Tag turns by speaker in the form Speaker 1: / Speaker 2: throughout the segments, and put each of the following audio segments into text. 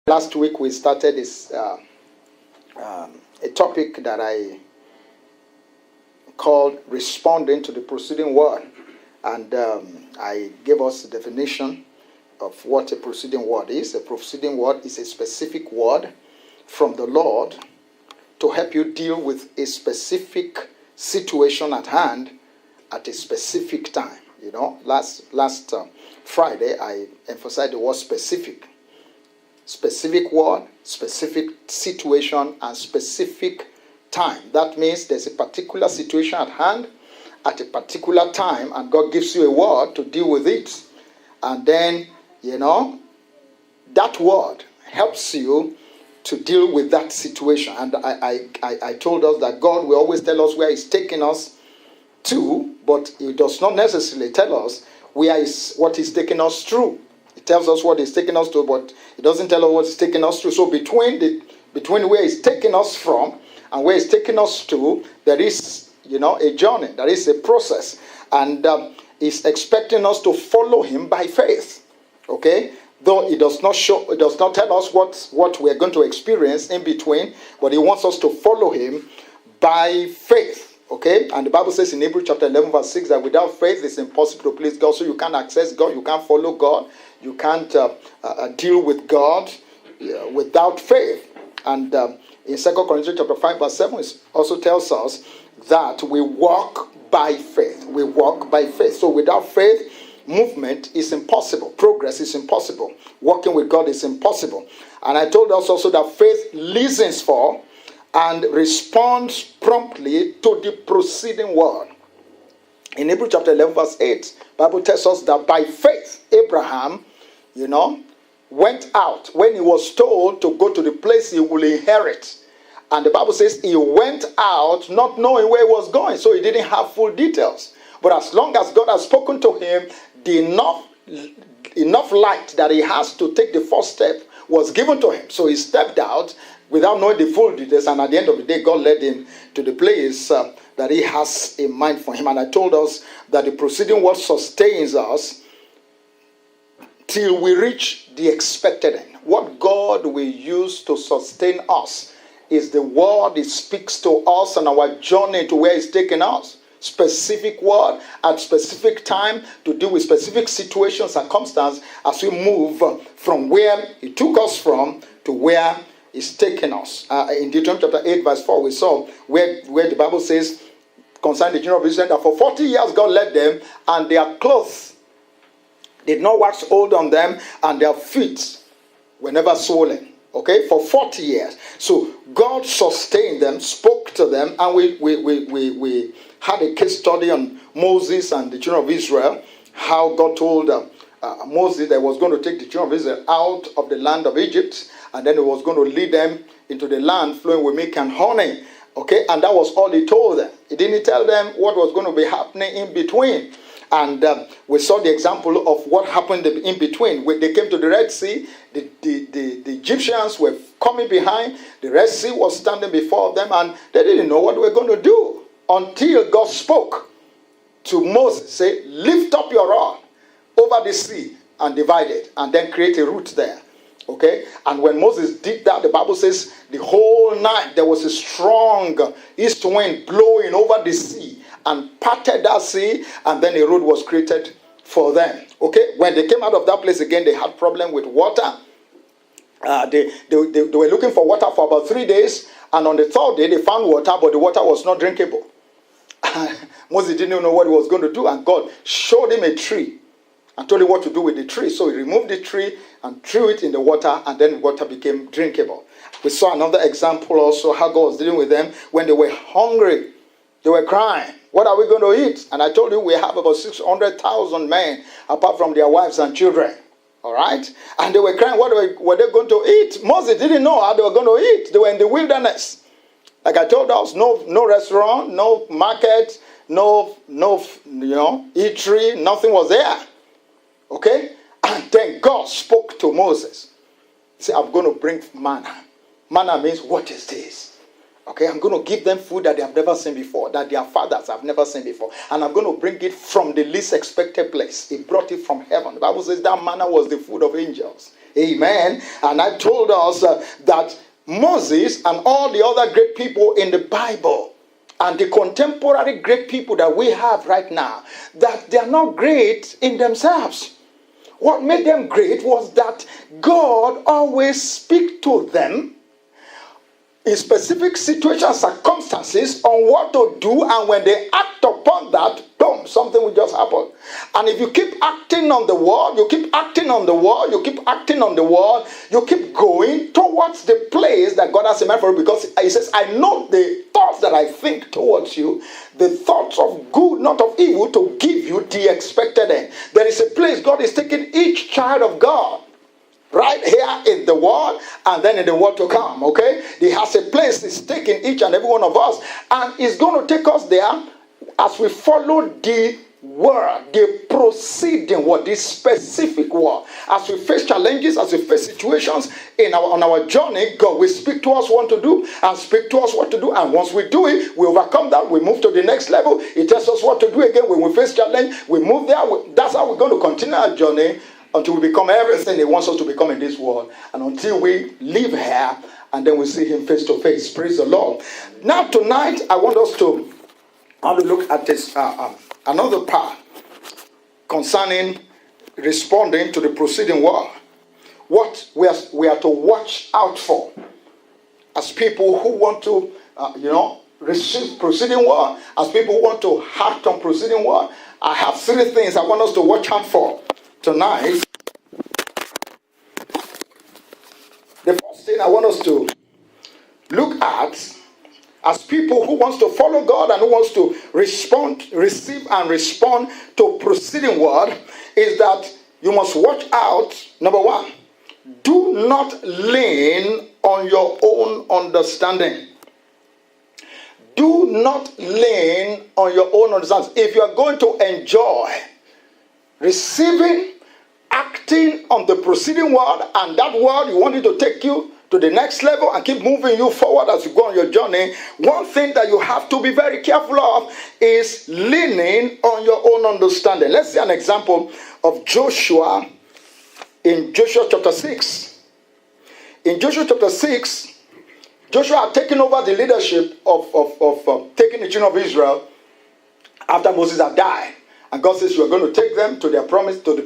Speaker 1: Last week we started this a topic that I called responding to the preceding word, and I gave us the definition of what a preceding word is. A preceding word is a specific word from the Lord to help you deal with a specific situation at hand at a specific time. You know, last Friday I emphasized the word specific. Specific word, specific situation, and specific time. That means there's a particular situation at hand at a particular time, and God gives you a word to deal with it. And then, that word helps you to deal with that situation. And I told us that God will always tell us where He's taking us to, but He does not necessarily tell us what He's taking us through. He tells us what He's taking us to, but He doesn't tell us what He's taking us through. So between where He's taking us from and where He's taking us to, there is, a journey. There is a process. And He's expecting us to follow Him by faith. Okay? Though He does not tell us what we're going to experience in between, but He wants us to follow Him by faith. Okay, and the Bible says in Hebrews chapter 11 verse 6 that without faith it's impossible to please God. So you can't access God, you can't follow God, you can't deal with God without faith. And in 2 Corinthians chapter 5 verse 7 it also tells us that we walk by faith. We walk by faith. So without faith, movement is impossible. Progress is impossible. Walking with God is impossible. And I told us also that faith listens for and responds promptly to the preceding word. In Hebrews chapter 11 verse 8, the Bible tells us that by faith, Abraham, went out when he was told to go to the place he will inherit. And the Bible says he went out not knowing where he was going, so he didn't have full details. But as long as God has spoken to him, the enough light that he has to take the first step was given to him. So he stepped out without knowing the full details, and at the end of the day, God led him to the place that He has in mind for him. And I told us that the preceding word sustains us till we reach the expected end. What God will use to sustain us is the word He speaks to us on our journey to where He's taking us. Specific word at specific time to deal with specific situations, circumstances, as we move from where He took us from to where He's taking us. In Deuteronomy chapter 8 verse 4 we saw where the Bible says concerning the children of Israel that for 40 years God led them, and their clothes did not wax old on them, and their feet were never swollen. Okay, for 40 years. So God sustained them, spoke to them, and we had a case study on Moses and the children of Israel, how God told Moses that He was going to take the children of Israel out of the land of Egypt, and then He was going to lead them into the land flowing with milk and honey. Okay, and that was all He told them. He didn't tell them what was going to be happening in between. And we saw the example of what happened in between. When they came to the Red Sea, the Egyptians were coming behind. The Red Sea was standing before them, and they didn't know what they were going to do until God spoke to Moses. Say, lift up your rod over the sea and divide it, and then create a route there. Okay? And when Moses did that, the Bible says the whole night there was a strong east wind blowing over the sea and parted that sea, and then a road was created for them. Okay? When they came out of that place again, they had problem with water. They were looking for water for about 3 days, and on the third day they found water, but the water was not drinkable. Moses didn't know what he was going to do, and God showed him a tree and told him what to do with the tree. So he removed the tree and threw it in the water, and then the water became drinkable. We saw another example also how God was dealing with them when they were hungry. They were crying, what are we going to eat? And I told you we have about 600,000 men apart from their wives and children. All right? And they were crying, what were they going to eat? Moses didn't know how they were going to eat. They were in the wilderness. Like I told us, no restaurant, no market, no eatery, nothing was there. Okay? And then God spoke to Moses. He said, I'm going to bring manna. Manna means, what is this? Okay, I'm going to give them food that they have never seen before, that their fathers have never seen before. And I'm going to bring it from the least expected place. He brought it from heaven. The Bible says that manna was the food of angels. Amen. And I told us that Moses and all the other great people in the Bible and the contemporary great people that we have right now, that they are not great in themselves. What made them great was that God always speaks to them in specific situations, circumstances, on what to do, and when they act upon that, boom, something will just happen. And if you keep acting on the word, you keep acting on the word, you keep acting on the word, you keep going towards the place that God has in mind for you, because he says, I know the thoughts that I think towards you, the thoughts of good, not of evil, to give you the expected end. There is a place God is taking each child of God. Right here in the world, and then in the world to come, okay? He has a place He's taking each and every one of us, and He's going to take us there as we follow the word, the proceeding word, the specific word. As we face challenges, as we face situations on our journey, God will speak to us what to do, and speak to us what to do, and once we do it, we overcome that, we move to the next level. He tells us what to do again. When we face challenge, we move there. That's how we're going to continue our journey, until we become everything He wants us to become in this world, and until we live here, and then we see Him face to face. Praise the Lord. Now tonight, I want us to look at this another part concerning responding to the preceding word. What we are to watch out for as people who want to, receive preceding word, as people who want to act on preceding word. I have 3 things I want us to watch out for tonight. The first thing I want us to look at as people who wants to follow God and who wants to receive and respond to preceding word is that you must watch out. Number 1, do not lean on your own understanding. Do not lean on your own understanding. If you are going to enjoy receiving, acting on the preceding word, and that word you want it to take you to the next level and keep moving you forward as you go on your journey, one thing that you have to be very careful of is leaning on your own understanding. Let's see an example of Joshua in Joshua chapter 6. In Joshua chapter 6, Joshua had taken over the leadership of taking the children of Israel after Moses had died. And God says, you are going to take them to the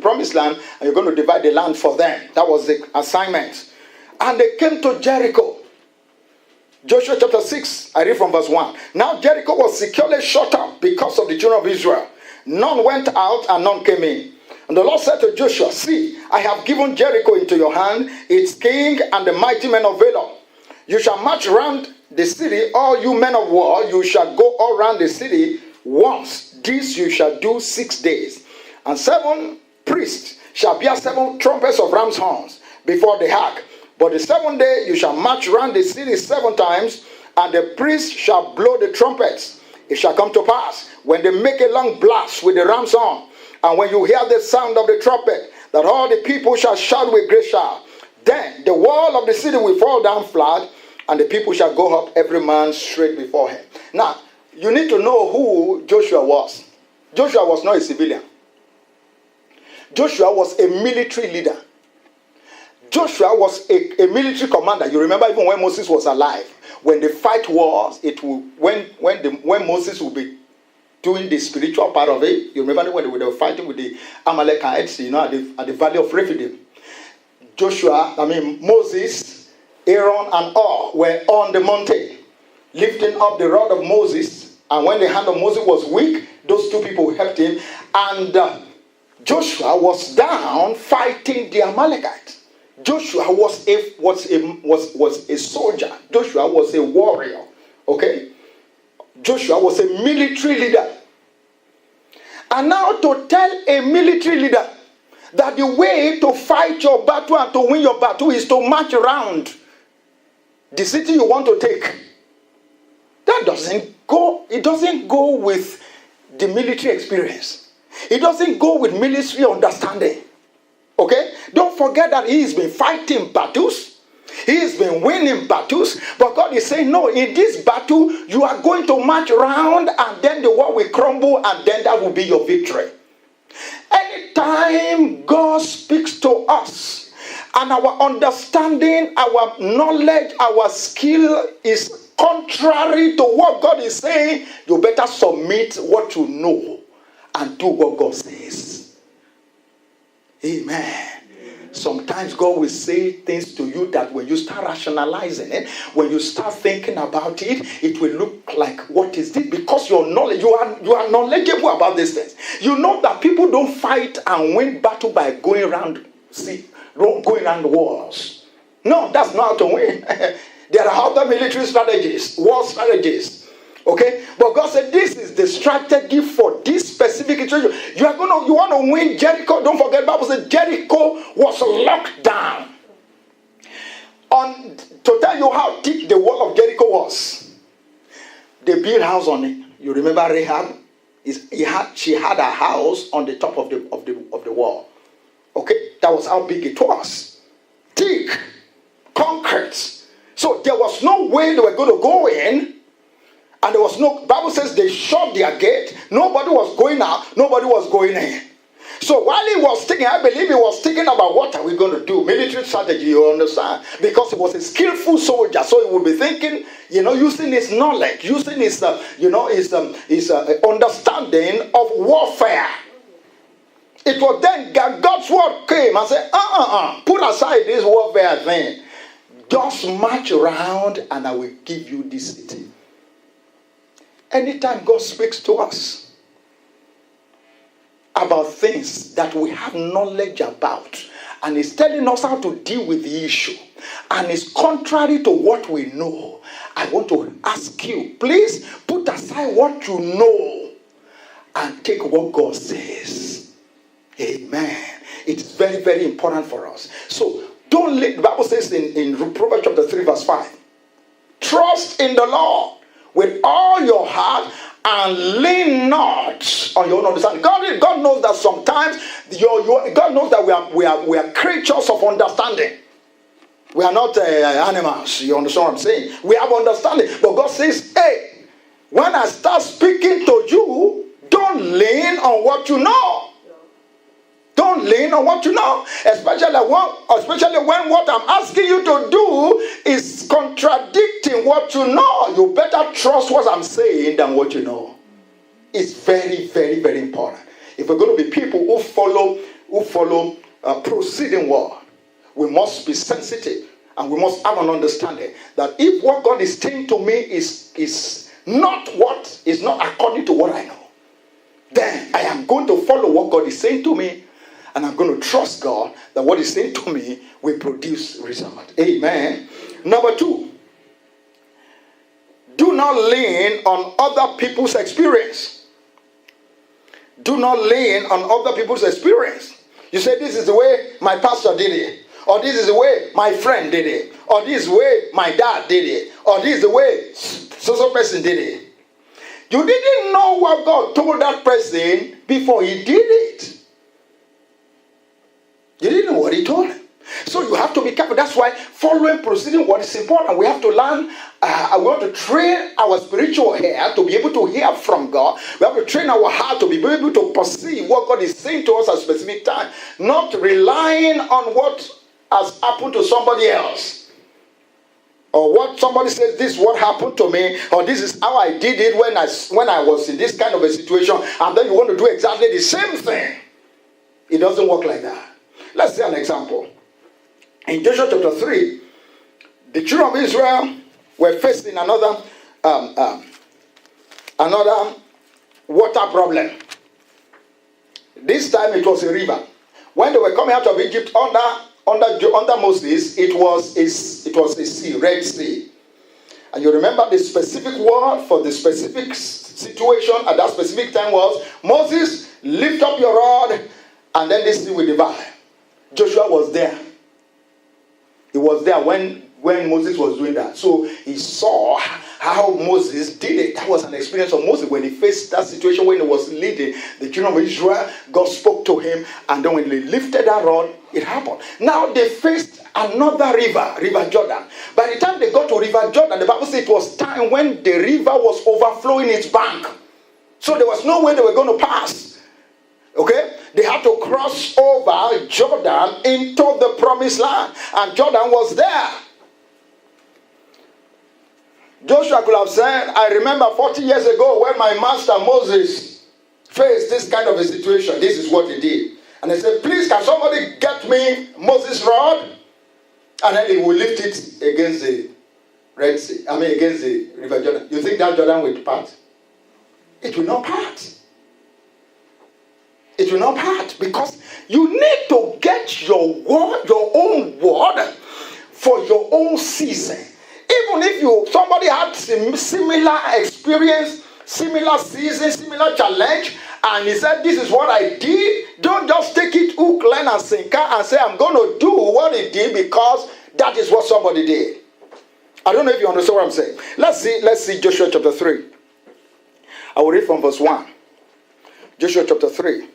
Speaker 1: promised land, and you're going to divide the land for them. That was the assignment. And they came to Jericho. Joshua chapter 6, I read from verse 1. Now Jericho was securely shut up because of the children of Israel. None went out and none came in. And the Lord said to Joshua, see, I have given Jericho into your hand, its king and the mighty men of valor. You shall march round the city, all you men of war. You shall go all round the city once. This you shall do 6 days. And 7 priests shall bear 7 trumpets of ram's horns before the ark. But the 7th day you shall march round the city 7 times, and the priests shall blow the trumpets. It shall come to pass, when they make a long blast with the ram's horn, and when you hear the sound of the trumpet, that all the people shall shout with great shout. Then the wall of the city will fall down flat, and the people shall go up, every man straight before him. Now, you need to know who Joshua was. Joshua was not a civilian. Joshua was a military leader. Joshua was a military commander. You remember even when Moses was alive, when the fight was, when Moses would be doing the spiritual part of it. You remember when they were fighting with the Amalekites, at the valley of Rephidim. Moses, Aaron, and all were on the mountain, lifting up the rod of Moses. And when the hand of Moses was weak, those 2 people helped him. And Joshua was down fighting the Amalekites. Joshua was a soldier. Joshua was a warrior. Okay? Joshua was a military leader. And now to tell a military leader that the way to fight your battle and to win your battle is to march around the city you want to take, that doesn't go with the military experience. It doesn't go with military understanding. Okay? Don't forget that he has been fighting battles. He has been winning battles. But God is saying, no, in this battle, you are going to march around, and then the war will crumble, and then that will be your victory. Anytime God speaks to us and our understanding, our knowledge, our skill is contrary to what God is saying, you better submit what you know and do what God says. Amen. Sometimes God will say things to you that when you start rationalizing it, when you start thinking about it, it will look like, what is this? Because your knowledge, you are knowledgeable about these things. You know that people don't fight and win battle by going around wars. No, that's not how to win. There are other military strategies, war strategies. Okay, but God said this is the strategy for this specific situation. You want to win Jericho. Don't forget, the Bible said Jericho was locked down. To tell you how thick the wall of Jericho was, they built a house on it. You remember Rahab? She had a house on the top of the wall. Okay, that was how big it was. Thick, concrete. So there was no way they were going to go in. And there was no, Bible says they shut their gate. Nobody was going out. Nobody was going in. So while he was thinking, I believe he was thinking about what are we going to do? Military strategy, you understand? Because he was a skillful soldier. So he would be thinking, using his knowledge, using his understanding of warfare. It was then God's word came and said, put aside this warfare thing. Just march around and I will give you this city. Anytime God speaks to us about things that we have knowledge about, and is telling us how to deal with the issue, and is contrary to what we know, I want to ask you, please put aside what you know and take what God says. Amen. It's very, very important for us. So, don't let, the Bible says in Proverbs chapter 3 verse 5, trust in the Lord with all your heart and lean not on your own understanding. God knows that sometimes God knows that we are creatures of understanding. We are not animals. You understand what I'm saying? We have understanding. But God says, hey, when I start speaking to you, don't lean on what you know. Don't lean on what you know, especially when what I'm asking you to do is contradicting what you know. You better trust what I'm saying than what you know. It's very, very, very important. If we're going to be people who follow proceeding word, we must be sensitive and we must have an understanding that if what God is saying to me is not according to what I know, then I am going to follow what God is saying to me. And I'm going to trust God that what He's saying to me will produce result. Amen. Number 2, do not lean on other people's experience. Do not lean on other people's experience. You say, this is the way my pastor did it. Or this is the way my friend did it. Or this is the way my dad did it. Or this is the way so person did it. You didn't know what God told that person before he did it. You didn't know what he told him. So you have to be careful. That's why following proceeding what is important. We have to learn, we want to train our spiritual ear to be able to hear from God. We have to train our heart to be able to perceive what God is saying to us at a specific time. Not relying on what has happened to somebody else. Or what somebody says, this is what happened to me. Or this is how I did it when I was in this kind of a situation. And then you want to do exactly the same thing. It doesn't work like that. Let's see an example. In Joshua chapter 3, the children of Israel were facing another water problem. This time it was a river. When they were coming out of Egypt under Moses, it was a sea, Red Sea. And you remember the specific word for the specific situation at that specific time was, Moses, lift up your rod, and then this sea will divide. Joshua was there. He was there when Moses was doing that. So he saw how Moses did it. That was an experience of Moses when he faced that situation when he was leading the children of Israel. God spoke to him, and then when they lifted that rod, it happened. Now they faced another river, River Jordan. By the time they got to River Jordan, the Bible says it was time when the river was overflowing its bank. So there was no way they were going to pass. Okay? They had to cross over Jordan into the promised land. And Jordan was there. Joshua could have said, I remember 40 years ago when my master Moses faced this kind of a situation. This is what he did. And he said, please, can somebody get me Moses' rod? And then he will lift it against the Red Sea. Against the River Jordan. You think that Jordan will part? It will not part. It will not part. Because you need to get your word, your own word, for your own season. Even if somebody had similar experience, similar season, similar challenge, and he said, this is what I did, don't just take it hook, line, and sinker and say, I'm going to do what he did because that is what somebody did. I don't know if you understand what I'm saying. Let's see Joshua chapter 3. I will read from verse 1. Joshua chapter 3.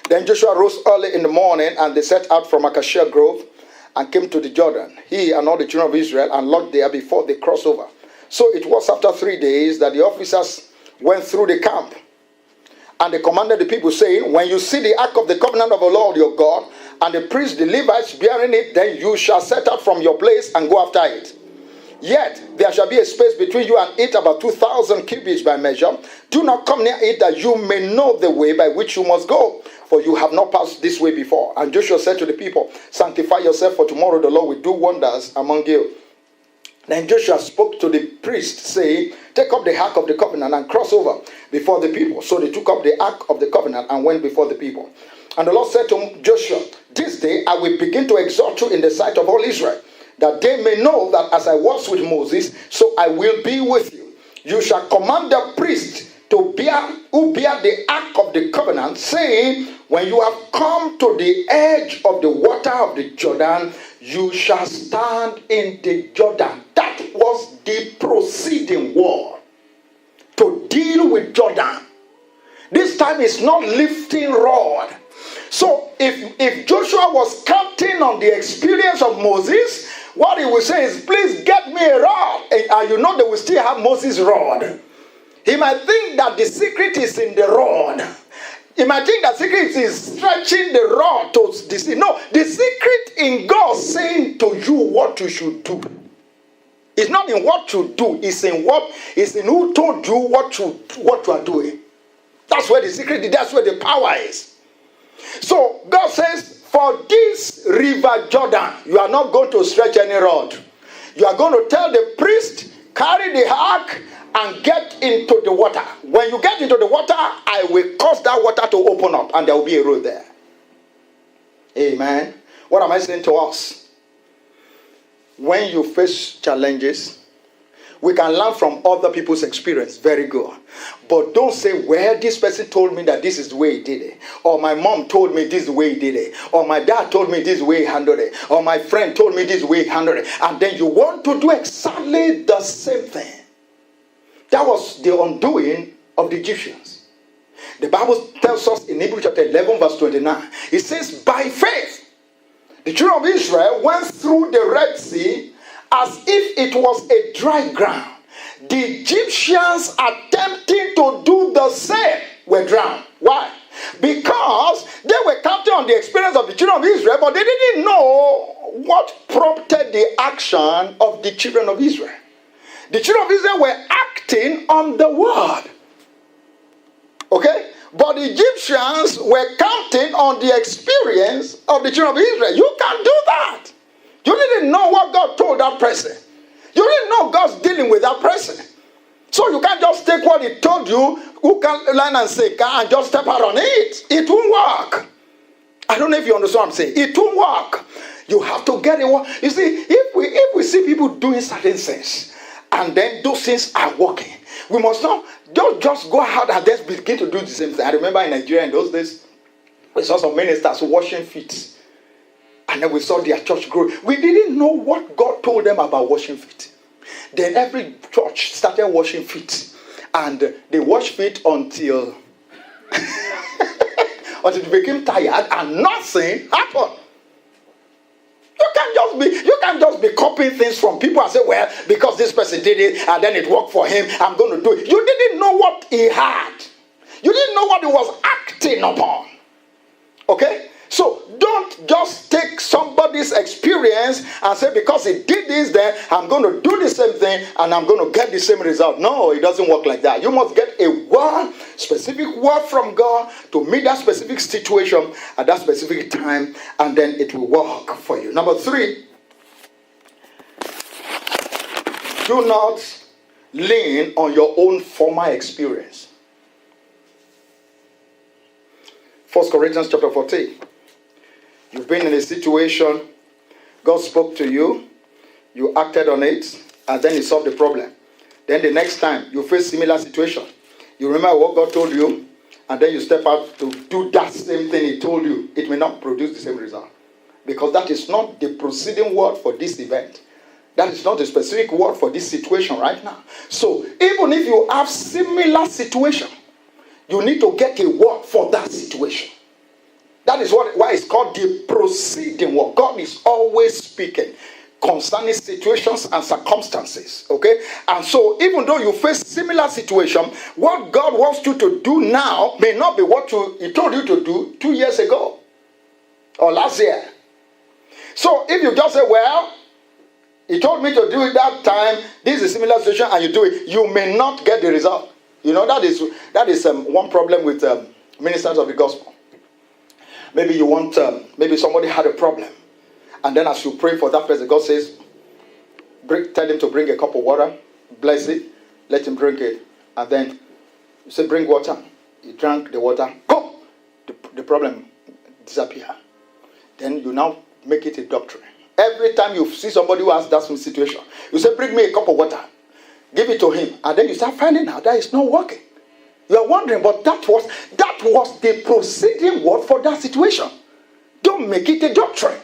Speaker 1: Then Joshua rose early in the morning, and they set out from Acacia Grove and came to the Jordan, he and all the children of Israel, and lodged there before they crossed over. So it was after 3 days that the officers went through the camp. And they commanded the people, saying, when you see the ark of the covenant of the Lord your God, and the priests, the Levites, bearing it, then you shall set out from your place and go after it. Yet there shall be a space between you and it, about 2,000 cubits by measure. Do not come near it, that you may know the way by which you must go, for you have not passed this way before. And Joshua said to the people, sanctify yourself, for tomorrow the Lord will do wonders among you. Then Joshua spoke to the priests, saying, take up the ark of the covenant and cross over before the people. So they took up the ark of the covenant and went before the people. And the Lord said to Joshua, this day I will begin to exhort you in the sight of all Israel, that they may know that as I was with Moses, so I will be with you. You shall command the priest who bear the ark of the covenant, saying, when you have come to the edge of the water of the Jordan, you shall stand in the Jordan. That was the proceeding war to deal with Jordan. This time it's not lifting rod. So if Joshua was counting on the experience of Moses, what he would say is, please get me a rod. And you know they will still have Moses' rod. He might think that the secret is in the rod. He might think that the secret is stretching the rod to the sea. No, the secret in God saying to you what you should do. It's not in what you do. It's in who told you what you are doing. That's where the secret is. That's where the power is. So God says, for this river Jordan, you are not going to stretch any rod. You are going to tell the priest, carry the ark and get into the water. When you get into the water, I will cause that water to open up and there will be a road there. Amen. What am I saying to us? When you face challenges, we can learn from other people's experience. Very good. But don't say, well, this person told me that this is the way he did it. Or my mom told me this is the way he did it. Or my dad told me this is the way he handled it. Or my friend told me this is the way he handled it. And then you want to do exactly the same thing. That was the undoing of the Egyptians. The Bible tells us in Hebrews chapter 11 verse 29. It says, by faith, the children of Israel went through the Red Sea as if it was a dry ground. The Egyptians attempting to do the same were drowned. Why? Because they were counting on the experience of the children of Israel, but they didn't know what prompted the action of the children of Israel. The children of Israel were acting on the word. Okay? But the Egyptians were counting on the experience of the children of Israel. You can't do that. You didn't know what God told that person. You didn't know God's dealing with that person. So you can't just take what he told you, who can learn and say, and just step out on it. It won't work. I don't know if you understand what I'm saying. It won't work. You have to get it. You see, if we see people doing certain things, and then those things are working, we must not just go out and just begin to do the same thing. I remember in Nigeria in those days, we saw some ministers washing feet. And then we saw their church grow. We didn't know what God told them about washing feet. Then every church started washing feet. And they washed feet until they became tired and nothing happened. You can't just be copying things from people and say, well, because this person did it and then it worked for him, I'm going to do it. You didn't know what he had. You didn't know what he was acting upon. Okay? So don't just take somebody's experience and say, because he did this, then I'm going to do the same thing and I'm going to get the same result. No, it doesn't work like that. You must get a word, specific word from God to meet that specific situation at that specific time, and then it will work for you. Number 3, do not lean on your own former experience. 1 Corinthians chapter 14. You've been in a situation, God spoke to you, you acted on it, and then he solved the problem. Then the next time you face similar situation, you remember what God told you, and then you step out to do that same thing he told you. It may not produce the same result, because that is not the preceding word for this event. That is not the specific word for this situation right now. So even if you have similar situation, you need to get a word for that situation. That is why it's called the proceeding word. God is always speaking concerning situations and circumstances. Okay? And so even though you face similar situation, what God wants you to do now may not be what he told you to do 2 years ago or last year. So if you just say, well, he told me to do it that time, this is a similar situation, and you do it, you may not get the result. You know, that is one problem with ministers of the gospel. Maybe you want, maybe somebody had a problem, and then as you pray for that person, God says, tell him to bring a cup of water, bless it, let him drink it, and then you say, bring water. He drank the water, go! The problem disappear. Then you now make it a doctrine. Every time you see somebody who has that situation, you say, bring me a cup of water, give it to him, and then you start finding out that it's not working. You are wondering, but that was the preceding word for that situation. Don't make it a doctrine.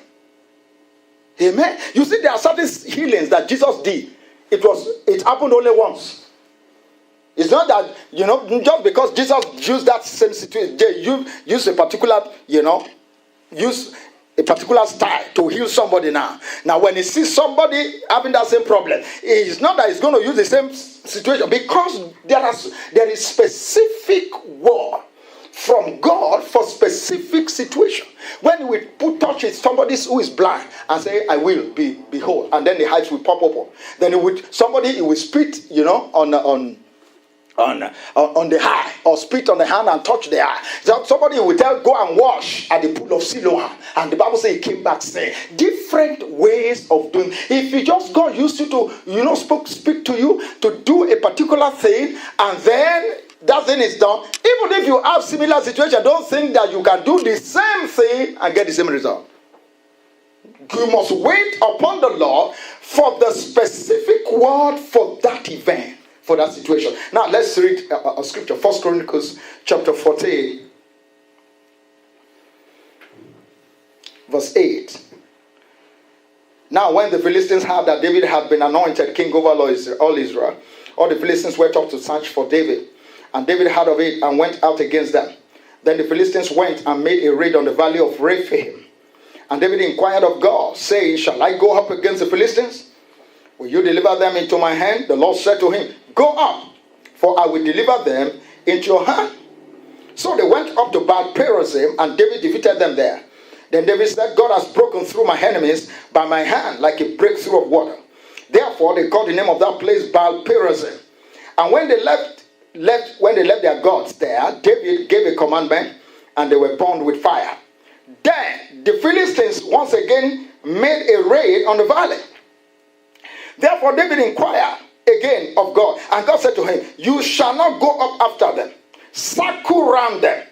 Speaker 1: Amen. You see, there are certain healings that Jesus did. It happened only once. It's not that, just because Jesus used that same situation, use a particular, use a particular style to heal somebody now. Now, when he sees somebody having that same problem, it's not that he's going to use the same situation, because there is specific word from God for specific situation. When we touch it, somebody who is blind and say, I will be whole, and then the eyes will pop open. Then he will spit, on the eye, or spit on the hand and touch the eye. So somebody will tell, go and wash at the pool of Siloam, and the Bible says he came back saying, different ways of doing. If you just God used you to, speak to you to do a particular thing, and then that thing is done, even if you have similar situation, don't think that you can do the same thing and get the same result. You must wait upon the Lord for the specific word for that event, for that situation. Now let's read a scripture. 1 Chronicles chapter 14, verse 8. Now when the Philistines heard that David had been anointed king over all Israel, all the Philistines went up to search for David. And David heard of it and went out against them. Then the Philistines went and made a raid on the valley of Rephaim. And David inquired of God, saying, shall I go up against the Philistines? Will you deliver them into my hand? The Lord said to him, go up, for I will deliver them into your hand. So they went up to Baal-perazim, and David defeated them there. Then David said, God has broken through my enemies by my hand, like a breakthrough of water. Therefore they called the name of that place Baal-perazim. And when they left their gods there, David gave a commandment, and they were burned with fire. Then the Philistines once again made a raid on the valley. Therefore David inquired again of God, and God said to him, you shall not go up after them. Circle round them.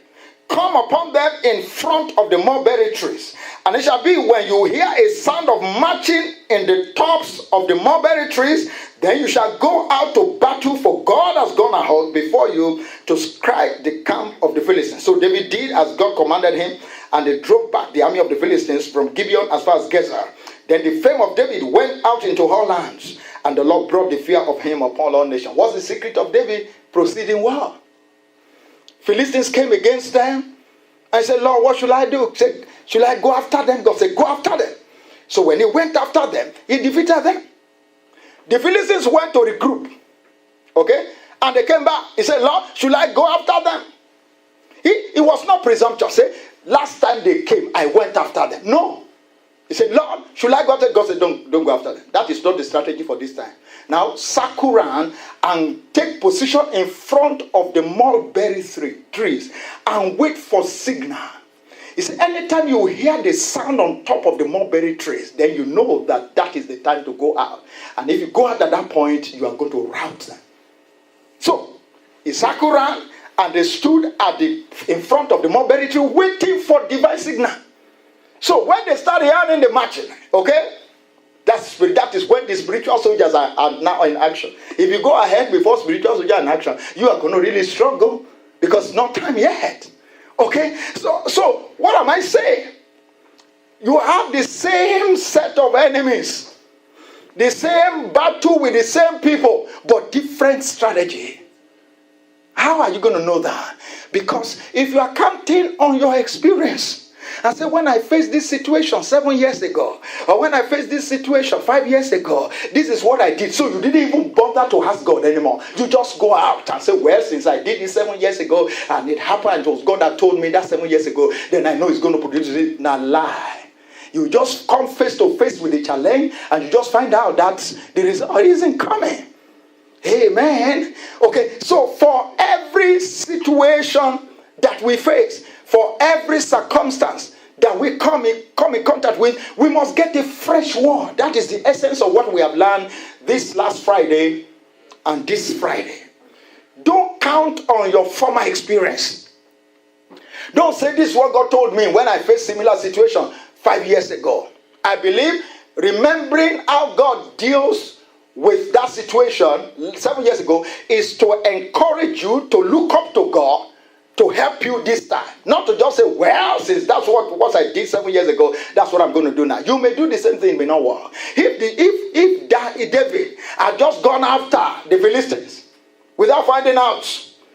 Speaker 1: Come upon them in front of the mulberry trees. And it shall be when you hear a sound of marching in the tops of the mulberry trees, then you shall go out to battle, for God has gone out before you to strike the camp of the Philistines. So David did as God commanded him, and they drove back the army of the Philistines from Gibeon as far as Gezer. Then the fame of David went out into all lands, and the Lord brought the fear of him upon all nations. What's the secret of David proceeding well? Philistines came against them. I said, Lord, what should I do? He said, should I go after them? God said, go after them. So when he went after them, he defeated them. The Philistines went to regroup. Okay? And they came back. He said, Lord, should I go after them? He was not presumptuous. Say, last time they came, I went after them. No. He said, Lord, should I go after them? God said, don't go after them. That is not the strategy for this time. Now, circle around and take position in front of the mulberry trees and wait for signal. He said, anytime you hear the sound on top of the mulberry trees, then you know that that is the time to go out. And if you go out at that point, you are going to rout them. So, he circled around and they stood in front of the mulberry tree waiting for divine signal. So when they start hearing the marching, okay, that is when the spiritual soldiers are now in action. If you go ahead before spiritual soldiers are in action, you are going to really struggle because it's not time yet. Okay, so what am I saying? You have the same set of enemies, the same battle with the same people, but different strategy. How are you going to know that? Because if you are counting on your experience, and say, when I faced this situation 7 years ago, or when I faced this situation 5 years ago, this is what I did. So you didn't even bother to ask God anymore. You just go out and say, well, since I did this 7 years ago, and it happened, it was God that told me that 7 years ago, then I know it's going to produce it. Now lie. You just come face to face with the challenge, and you just find out that the result isn't coming. Amen. Okay, so for every situation that we face, for every circumstance that we come in contact with, we must get a fresh word. That is the essence of what we have learned this last Friday and this Friday. Don't count on your former experience. Don't say this is what God told me when I faced similar situation 5 years ago. I believe remembering how God deals with that situation 7 years ago is to encourage you to look up to God to help you this time. Not to just say, well, since that's what I did 7 years ago, that's what I'm going to do now. You may do the same thing, it may not work. If David had just gone after the Philistines without finding out,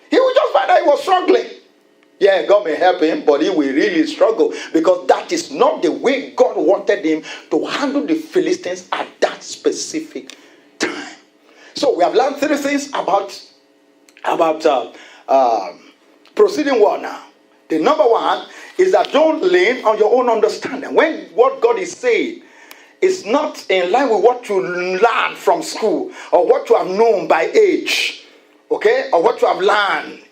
Speaker 1: he would just find out he was struggling. Yeah, God may help him, but he will really struggle because that is not the way God wanted him to handle the Philistines at that specific time. So we have learned 3 things about proceeding war now. The number 1 is that don't lean on your own understanding. When what God is saying is not in line with what you learn from school or what you have known by age, okay, or what you have learned,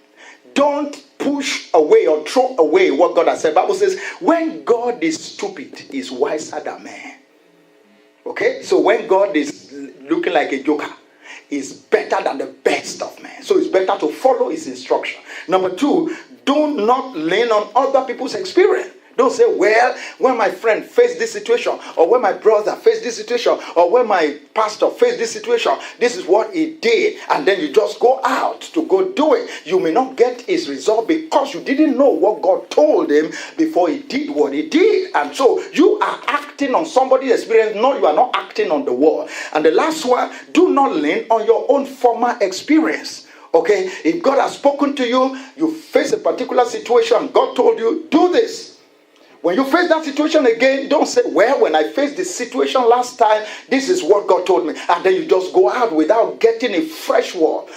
Speaker 1: don't push away or throw away what God has said. The Bible says, when God is stupid, he's wiser than man. Okay, so when God is looking like a joker, is better than the best of men. So it's better to follow his instruction. Number 2, do not lean on other people's experience. Don't say, well, when my friend faced this situation, or when my brother faced this situation, or when my pastor faced this situation, this is what he did. And then you just go out to go do it. You may not get his result because you didn't know what God told him before he did what he did. And so you are acting on somebody's experience. No, you are not acting on the word. And the last one, do not lean on your own former experience. Okay, if God has spoken to you, you face a particular situation, God told you, do this. When you face that situation again, don't say, well, when I faced this situation last time, this is what God told me. And then you just go out without getting a fresh word.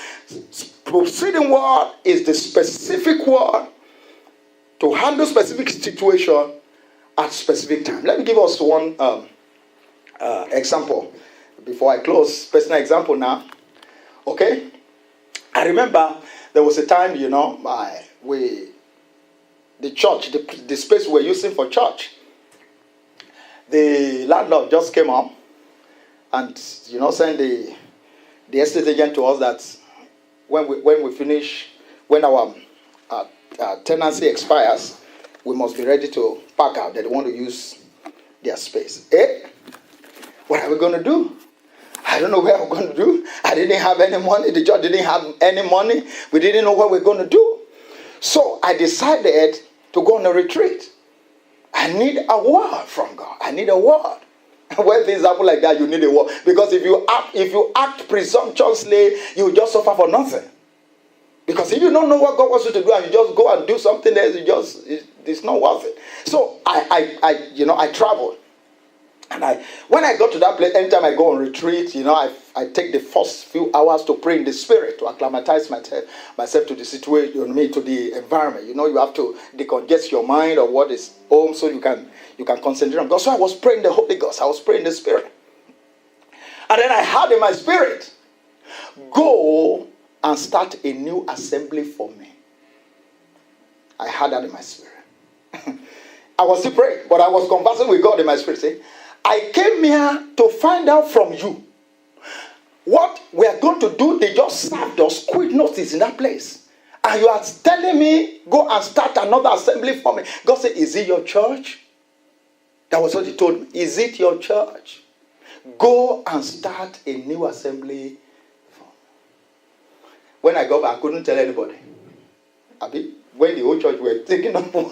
Speaker 1: Proceeding word is the specific word to handle specific situation at specific time. Let me give us one example before I close. Personal example now. Okay? I remember there was a time, the church, the space we were using for church, the landlord just came up and, sent the estate agent to us that when our tenancy expires, we must be ready to pack out. They want to use their space. What are we going to do? I don't know what we're going to do. I didn't have any money. The church didn't have any money. We didn't know what we're going to do. So I decided to go on a retreat. I need a word from God. I need a word. When things happen like that, you need a word. Because if you act presumptuously, you will just suffer for nothing. Because if you don't know what God wants you to do and you just go and do something else, it's not worth it. So I traveled. And when I got to that place, anytime I go on retreat, I take the first few hours to pray in the spirit, to acclimatize myself to the situation, to the environment. You have to decongest your mind or what is home so you can concentrate on God. So I was praying the Holy Ghost. I was praying the spirit. And then I had in my spirit, go and start a new assembly for me. I had that in my spirit. I was still praying, but I was conversing with God in my spirit, saying, I came here to find out from you what we are going to do. They just served us quick notice in that place. And you are telling me, go and start another assembly for me. God said, is it your church? That was what he told me. Is it your church? Go and start a new assembly for me. When I got back, I couldn't tell anybody. When the whole church were taking up, we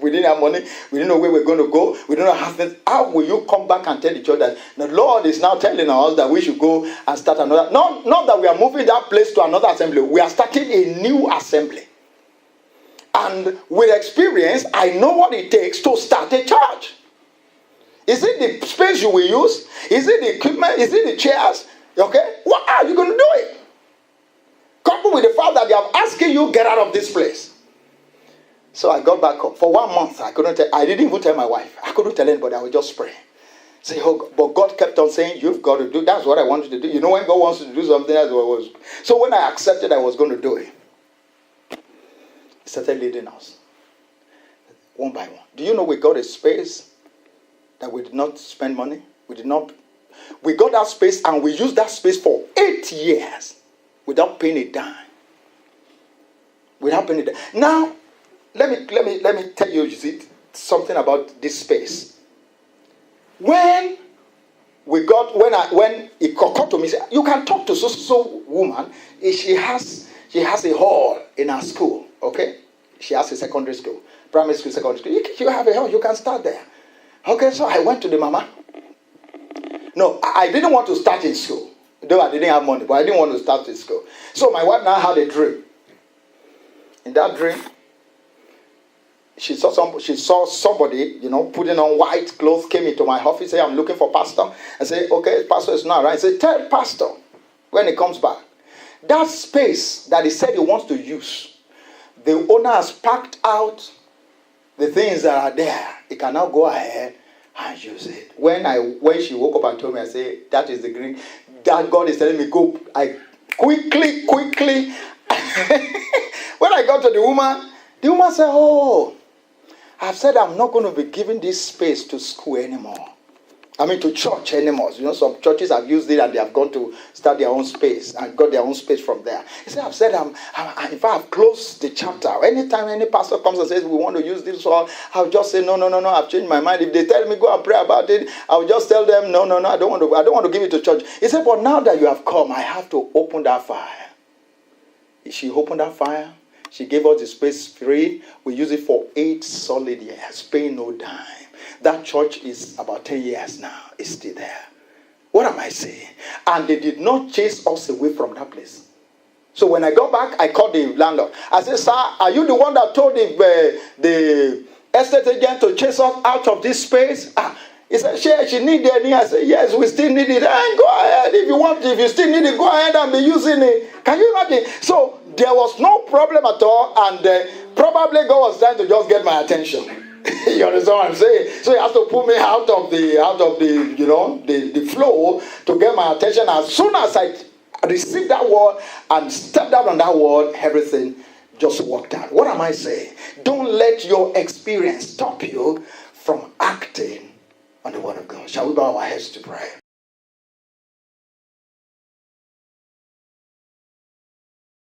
Speaker 1: didn't have money, we didn't know where we're going to go, we didn't know how will you come back and tell the church that the Lord is now telling us that we should go and start another? Not that we are moving that place to another assembly. We are starting a new assembly. And with experience, I know what it takes to start a church. Is it the space you will use? Is it the equipment? Is it the chairs? Okay? What are you going to do it? Coupled with the fact that they are asking you, get out of this place. So I got back up. For 1 month, I didn't even tell my wife. I couldn't tell anybody. I would just pray. Say, oh, but God kept on saying, you've got to do. That's what I wanted to do. When God wants to do something, that's what it was. So when I accepted I was going to do it, He started leading us. One by one. Do you know we got a space that we did not spend money? We got that space and we used that space for 8 years. Without paying a dime. Now, let me tell you, something about this space. When it occurred to me, you can talk to so woman. She has a hall in her school. Okay, she has a secondary school, primary school, secondary school. You have a hall. You can start there. Okay, so I went to the mama. No, I didn't want to start in school. Though I didn't have money, but I didn't want to start in school. So my wife now had a dream. In that dream, she saw somebody, putting on white clothes, came into my office, said, I'm looking for pastor. I said, okay, pastor is not right. I said, tell pastor when he comes back. That space that he said he wants to use, the owner has packed out the things that are there. He can now go ahead and use it. When she woke up and told me, I said, that is the green. That God is telling me, go. I quickly. When I got to the woman said, oh, I've said I'm not going to be giving this space to school anymore. To church anymore. Some churches have used it and they have gone to start their own space and got their own space from there. He said, I've said, if I've closed the chapter, anytime any pastor comes and says, we want to use this hall, I'll just say, no, I've changed my mind. If they tell me, go and pray about it, I'll just tell them, no, I don't want to give it to church. He said, but now that you have come, I have to open that fire. She opened that fire. She gave us the space free. We use it for 8 solid years, paying no dime. That church is about 10 years now. It's still there. What am I saying? And they did not chase us away from that place. So when I got back, I called the landlord. I said, sir, are you the one that told the estate agent to chase us out of this space? He said, she need it. I said, yes, we still need it. And go ahead if you still need it, go ahead and be using it. Can you imagine? So there was no problem at all, and probably God was trying to just get my attention. You understand what I'm saying? So he has to pull me out of the flow to get my attention. As soon as I received that word and stepped out on that word, everything just worked out. What am I saying? Don't let your experience stop you from acting on the word of God. Shall we bow our heads to pray?